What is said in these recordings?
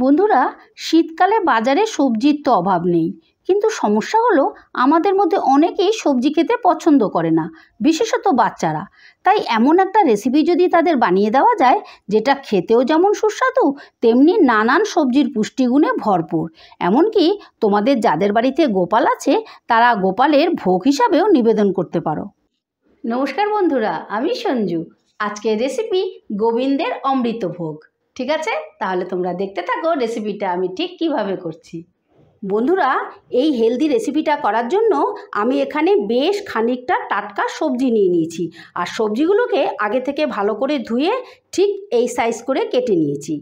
বন্ধুরা, শীতকালে বাজারে সবজির তো অভাব নেই, কিন্তু সমস্যা হলো আমাদের মধ্যে অনেকেই সবজি খেতে পছন্দ করে না, বিশেষত বাচ্চারা। তাই এমন একটা রেসিপি যদি তাদের বানিয়ে দেওয়া যায়, যেটা খেতেও যেমন সুস্বাদু তেমনি নানান সবজির পুষ্টিগুণে ভরপুর। এমনকি তোমাদের যাদের বাড়িতে গোপাল আছে তারা গোপালের ভোগ হিসাবেও নিবেদন করতে পারো। নমস্কার বন্ধুরা, আমি সঞ্জু। আজকের রেসিপি গোবিন্দের অমৃতভোগ। ঠিক আছে, তাহলে তোমরা দেখতে থাকো রেসিপিটা আমি ঠিক কিভাবে করছি। বন্ধুরা, এই হেলদি রেসিপিটা করার জন্য আমি এখানে বেশ খানিকটা টাটকা সবজি নিয়ে নিয়েছি। আর সবজিগুলোকে আগে থেকে ভালো করে ধুয়ে ঠিক এই সাইজ করে কেটে নিয়েছি।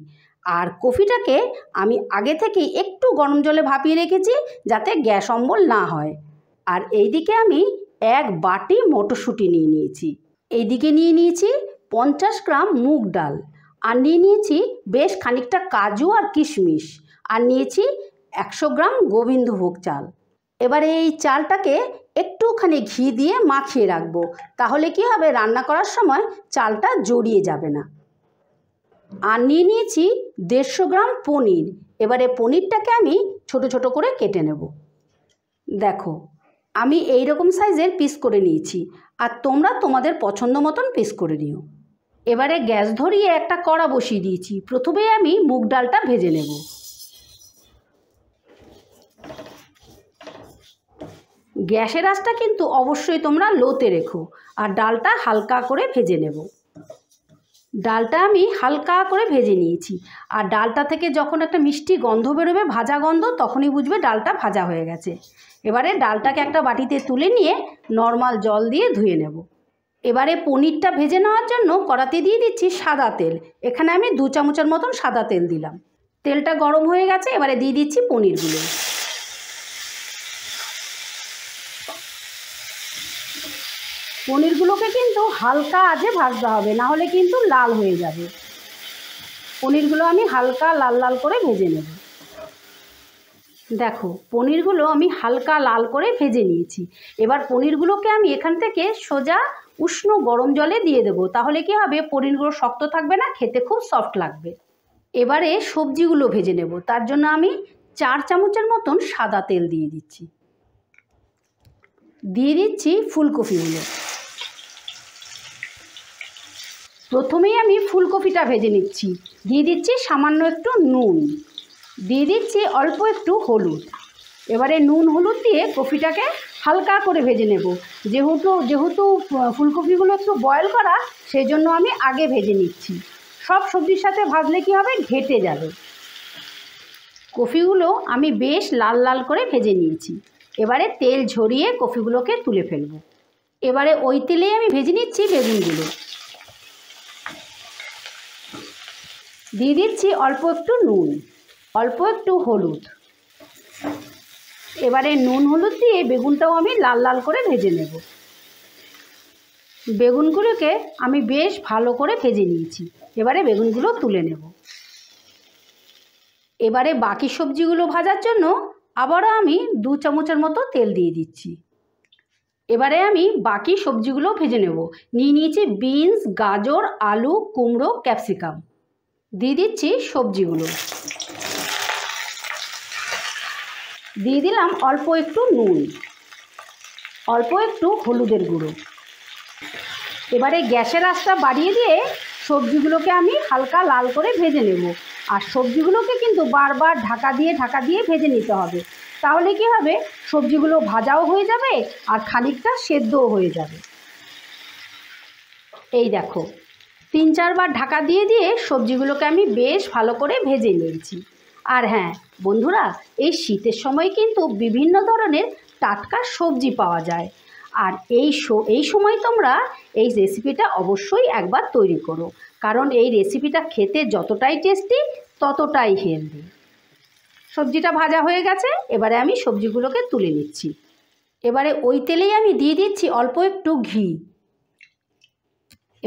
আর কফিটাকে আমি আগে থেকে একটু গরম জলে ভাপিয়ে রেখেছি, যাতে গ্যাস অম্বল না হয়। আর এইদিকে আমি এক বাটি মটরশুঁটি নিয়ে নিয়েছি। এইদিকে নিয়ে নিয়েছি 50 গ্রাম মুগ ডাল। আর নিয়ে নিয়েছি বেশ খানিকটা কাজু আর কিশমিশ। আর নিয়েছি 100 গ্রাম গোবিন্দভোগ চাল। এবারে এই চালটাকে একটুখানি ঘি দিয়ে মাখিয়ে রাখবো, তাহলে কি হবে, রান্না করার সময় চালটা জড়িয়ে যাবে না। আর নিয়ে নিয়েছি 150 গ্রাম পনির। এবারে পনিরটাকে আমি ছোট ছোট করে কেটে নেব। দেখো, আমি এই রকম সাইজের পিস করে নিয়েছি, আর তোমরা তোমাদের পছন্দ মতন পিস করে নিও। এবারে গ্যাস ধরিয়ে একটা কড়া বসিয়ে দিয়েছি। প্রথমে আমি মুগ ডালটা ভেজে নেব। গ্যাসের আঁচটা কিন্তু অবশ্যই তোমরা লোতে রেখো, আর ডালটা হালকা করে ভেজে নেব। ডালটা আমি হালকা করে ভেজে নিয়েছি। আর ডালটা থেকে যখন একটা মিষ্টি গন্ধ বেরোবে, ভাজা গন্ধ, তখনই বুঝবে ডালটা ভাজা হয়ে গেছে। এবারে ডালটাকে একটা বাটিতে তুলে নিয়ে নর্মাল জল দিয়ে ধুয়ে নেব। এবারে পনিরটা ভেজে নেওয়ার জন্য কড়াতে দিয়ে দিচ্ছি সাদা তেল। এখানে আমি 2 চামচের মতন সাদা তেল দিলাম। তেলটা গরম হয়ে গেছে, এবারে দিয়ে দিচ্ছি পনিরগুলো। পনিরগুলোকে কিন্তু হালকা আঁচে ভাজতে হবে, না হলে কিন্তু লাল হয়ে যাবে। পনিরগুলো আমি হালকা লাল লাল করে ভেজে নেব। দেখো, পনিরগুলো আমি হালকা লাল করে ভেজে নিয়েছি। এবার পনিরগুলোকে আমি এখান থেকে সোজা উষ্ণ গরম জলে দিয়ে দেবো, তাহলে কি হবে, পনিরগুলো শক্ত থাকবে না, খেতে খুব সফট লাগবে। এবারে সবজিগুলো ভেজে নেব। তার জন্য আমি 4 চামচের মতন সাদা তেল দিয়ে দিচ্ছি। দিয়ে দিচ্ছি ফুলকপিগুলো। প্রথমেই আমি ফুলকপিটা ভেজে নিচ্ছি। দিয়ে দিচ্ছি সামান্য একটু নুন, দিয়ে দিচ্ছি অল্প একটু হলুদ। এবারে নুন হলুদ দিয়ে কপিটাকে হালকা করে ভেজে নেব। যেহেতু ফুলকপিগুলো একটু বয়েল করা, সেই জন্য আমি আগে ভেজে নিচ্ছি। সব সবজির সাথে ভাজলে কি হবে, ঘেটে যাবে। কপিগুলো আমি বেশ লাল লাল করে ভেজে নিয়েছি। এবারে তেল ঝরিয়ে কপিগুলোকে তুলে ফেলব। এবারে ওই তেলেই আমি ভেজে নিচ্ছি বেগুনগুলো। দিয়ে দিচ্ছি অল্প একটু নুন, অল্প একটু হলুদ। এবারে নুন হলুদ দিয়ে বেগুনটাও আমি লাল লাল করে ভেজে নেব। বেগুনগুলোকে আমি বেশ ভালো করে ভেজে নিয়েছি। এবারে বেগুনগুলো তুলে নেব। এবারে বাকি সবজিগুলো ভাজার জন্য আবারও আমি 2 চামচের মতো তেল দিয়ে দিচ্ছি। এবারে আমি বাকি সবজিগুলো ভেজে নেব। নিয়ে নিয়েছি বিনস, গাজর, আলু, কুমড়ো, ক্যাপসিকাম। দিয়ে দিচ্ছি সবজিগুলো। দিয়ে দিলাম অল্প একটু নুন, অল্প একটু হলুদের গুঁড়ো। এবারে গ্যাসের আঁচটা বাড়িয়ে দিয়ে সবজিগুলোকে আমি হালকা লাল করে ভেজে নেব। আর সবজিগুলোকে কিন্তু বারবার ঢাকা দিয়ে ভেজে নিতে হবে, তাহলে কি হবে, সবজিগুলো ভাজাও হয়ে যাবে আর খানিকটা সেদ্ধও হয়ে যাবে। এই দেখো, 3-4 বার ঢাকা দিয়ে সবজিগুলোকে আমি বেশ ভালো করে ভেজে নিয়েছি। আর হ্যাঁ বন্ধুরা, এই শীতের সময় কিন্তু বিভিন্ন ধরনের টাটকা সবজি পাওয়া যায়। আর এই সময় তোমরা এই রেসিপিটা অবশ্যই একবার তৈরি করো, কারণ এই রেসিপিটা খেতে যতটাই টেস্টি ততটাই হেলদি। সবজিটা ভাজা হয়ে গেছে, এবারে আমি সবজিগুলোকে তুলে নিচ্ছি। এবারে ওই তেলেই আমি দিয়ে দিচ্ছি অল্প একটু ঘি।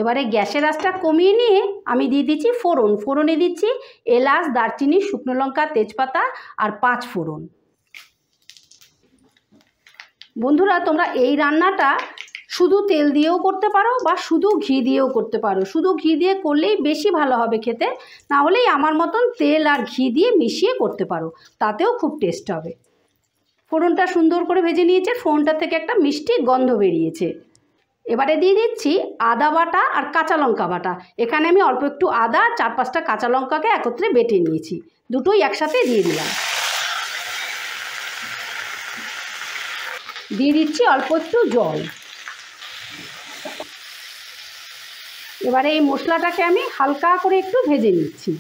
এবারে গ্যাসের আঁচটা কমিয়ে নিয়ে আমি দিয়ে দিচ্ছি ফোড়ন। ফোড়নে দিচ্ছি এলাচ, দারচিনি, শুকনো লঙ্কা, তেজপাতা আর 5 ফোড়ন। বন্ধুরা, তোমরা এই রান্নাটা শুধু তেল দিয়েও করতে পারো বা শুধু ঘি দিয়েও করতে পারো। শুধু ঘি দিয়ে করলেই বেশি ভালো হবে খেতে, না হলেই আমার মতন তেল আর ঘি দিয়ে মিশিয়ে করতে পারো, তাতেও খুব টেস্ট হবে। ফোড়নটা সুন্দর করে ভেজে নিয়েছে, ফোড়নটা থেকে একটা মিষ্টি গন্ধ বেরিয়েছে। এবারে দিয়ে দিচ্ছি আদা বাটা আর কাঁচা লঙ্কা বাটা। এখানে আমি অল্প একটু আদা আর 4-5টা কাঁচা লঙ্কাকে একত্রে বেটে নিয়েছি, দুটোই একসাথে দিয়ে দিলাম। দিয়ে দিচ্ছি অল্প একটু জল। এবারে এই মশলাটাকে আমি হালকা করে একটু ভেজে নিচ্ছি,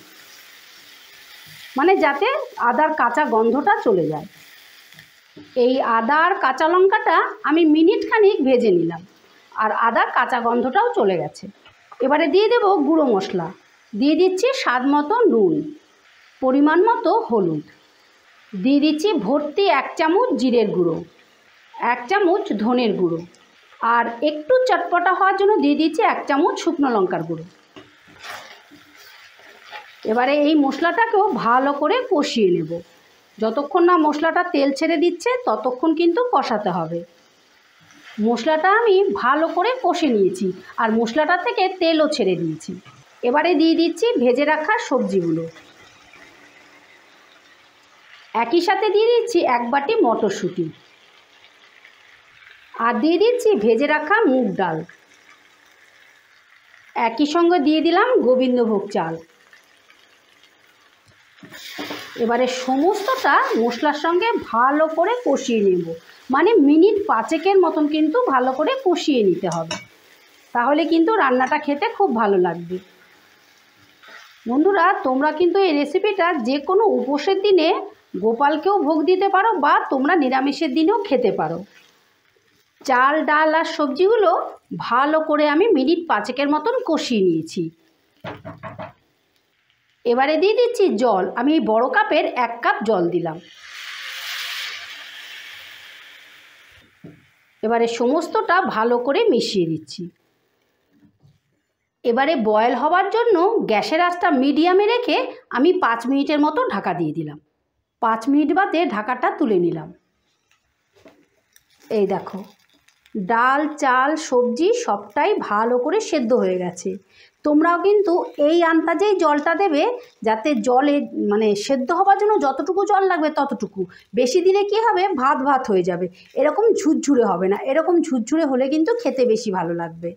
মানে যাতে আদার কাঁচা গন্ধটা চলে যায়। এই আদা আর কাঁচা লঙ্কাটা আমি মিনিট খানিক ভেজে নিলাম, আর আদার কাঁচা গন্ধটাও চলে গেছে। এবারে দিয়ে দেব গুঁড়ো মশলা। দিয়ে দিচ্ছি স্বাদ মতো নুন, পরিমাণ মতো হলুদ, দিয়ে দিচ্ছি ভর্তি 1 চামচ জিরের গুঁড়ো, 1 চামচ ধনের গুঁড়ো, আর একটু চটপটা হওয়ার জন্য দিয়ে দিচ্ছি 1 চামচ শুকনো লঙ্কার গুঁড়ো। এবারে এই মশলাটাকেও ভালো করে কষিয়ে নেব। যতক্ষণ না মশলাটা তেল ছেড়ে দিচ্ছে ততক্ষণ কিন্তু কষাতে হবে। মশলাটা আমি ভালো করে কষে নিয়েছি, আর মশলাটা থেকে তেলও ছেড়ে দিয়েছি। এবারে দিয়ে দিচ্ছি ভেজে রাখা সবজিগুলো। একই সাথে দিয়ে দিচ্ছি 1 বাটি মটরশুঁটি, আর দিয়ে দিচ্ছি ভেজে রাখা মুগ ডাল। একই সঙ্গে দিয়ে দিলাম গোবিন্দভোগ চাল। এবারে সমস্তটা মশলার সঙ্গে ভালো করে কষিয়ে নেব, মানে মিনিট 5-এর মতন কিন্তু ভালো করে কষিয়ে নিতে হবে, তাহলে কিন্তু রান্নাটা খেতে খুব ভালো লাগবে। বন্ধুরা, তোমরা কিন্তু এই রেসিপিটা যে কোনো উপোসের দিনে গোপালকেও ভোগ দিতে পারো, বা তোমরা নিরামিষের দিনেও খেতে পারো। চাল, ডাল আর সবজিগুলো ভালো করে আমি মিনিট 5-এর মতন কষিয়ে নিয়েছি। এবারে দিয়ে দিচ্ছি জল। আমি এই বড় কাপের 1 কাপ জল দিলাম। এবারে সমস্তটা ভালো করে মিশিয়ে দিচ্ছি। এবারে বয়েল হওয়ার জন্য গ্যাসের আঁচটা মিডিয়ামে রেখে আমি 5 মিনিটের মতো ঢাকা দিয়ে দিলাম। 5 মিনিট বাদে ঢাকাটা তুলে নিলাম। এই দেখো, ডাল, চাল, সবজি সবটাই ভালো করে সেদ্ধ হয়ে গেছে। তোমরাও কিন্তু এই আন্দাজেই জলটা দেবে, যাতে জলে মানে সেদ্ধ হওয়ার জন্য যতটুকু জল লাগবে ততটুকু। বেশি দিলে কি হবে, ভাত ভাত হয়ে যাবে, এরকম ঝুরঝুরে হবে না। এরকম ঝুরঝুরে হলে কিন্তু খেতে বেশি ভালো লাগবে।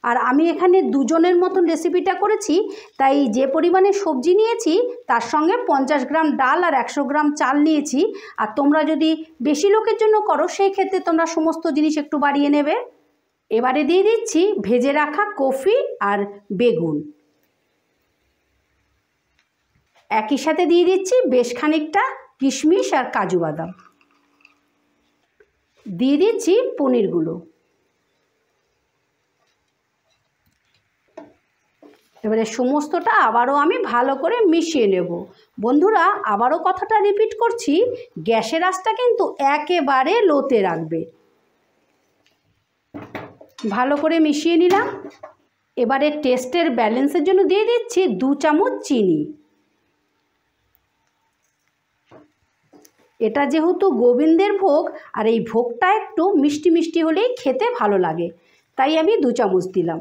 আর আমি এখানে 2 জনের মতন রেসিপিটা করেছি, তাই যে পরিমাণে সবজি নিয়েছি তার সঙ্গে 50 গ্রাম ডাল আর 100 গ্রাম চাল নিয়েছি। আর তোমরা যদি বেশি লোকের জন্য করো সেই ক্ষেত্রে তোমরা সমস্ত জিনিস একটু বাড়িয়ে নেবে। এবারে দিয়ে দিচ্ছি ভেজে রাখা কফি আর বেগুন। একই সাথে দিয়ে দিচ্ছি বেশ খানিকটা কিশমিশ আর কাজু বাদাম। দিয়ে দিচ্ছি পনিরগুলো। এবারে সমস্তটা আবারও আমি ভালো করে মিশিয়ে নেব। বন্ধুরা, আবারও কথাটা রিপিট করছি, গ্যাসের আঁচটা কিন্তু একেবারে লোতে রাখবে। ভালো করে মিশিয়ে নিলাম। এবারে টেস্টের ব্যালেন্সের জন্য দিয়ে দিচ্ছি 2 চামচ চিনি। এটা যেহেতু গোবিন্দের ভোগ, আর এই ভোগটা একটু মিষ্টি মিষ্টি হলেই খেতে ভালো লাগে, তাই আমি 2 চামচ দিলাম।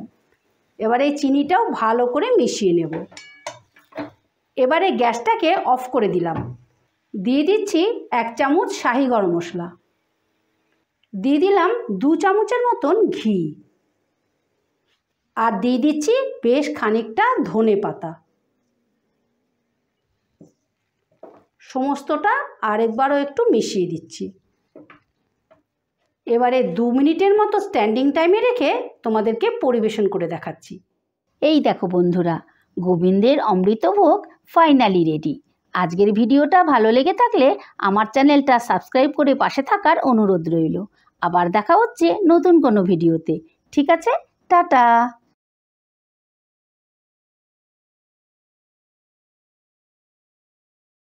এবারে এই চিনিটাও ভালো করে মিশিয়ে নেব। এবারে গ্যাসটাকে অফ করে দিলাম। দিয়ে দিচ্ছি 1 চামচ শাহি গরম মশলা। দিয়ে দিলাম 2 চামচের মতন ঘি, আর দিয়ে দিচ্ছি বেশ খানিকটা ধনে পাতা। সমস্তটা আরেকবারও একটু মিশিয়ে দিচ্ছি। এবারে 2 মিনিটের মতো স্ট্যান্ডিং টাইমে রেখে তোমাদেরকে পরিবেশন করে দেখাচ্ছি। এই দেখো বন্ধুরা, গোবিন্দের অমৃতভোগ ফাইনালি রেডি। আজকের ভিডিওটা ভালো লেগে থাকলে আমার চ্যানেলটা সাবস্ক্রাইব করে পাশে থাকার অনুরোধ রইল। আবার দেখা হচ্ছে নতুন কোনো ভিডিওতে। ঠিক আছে, টাটা।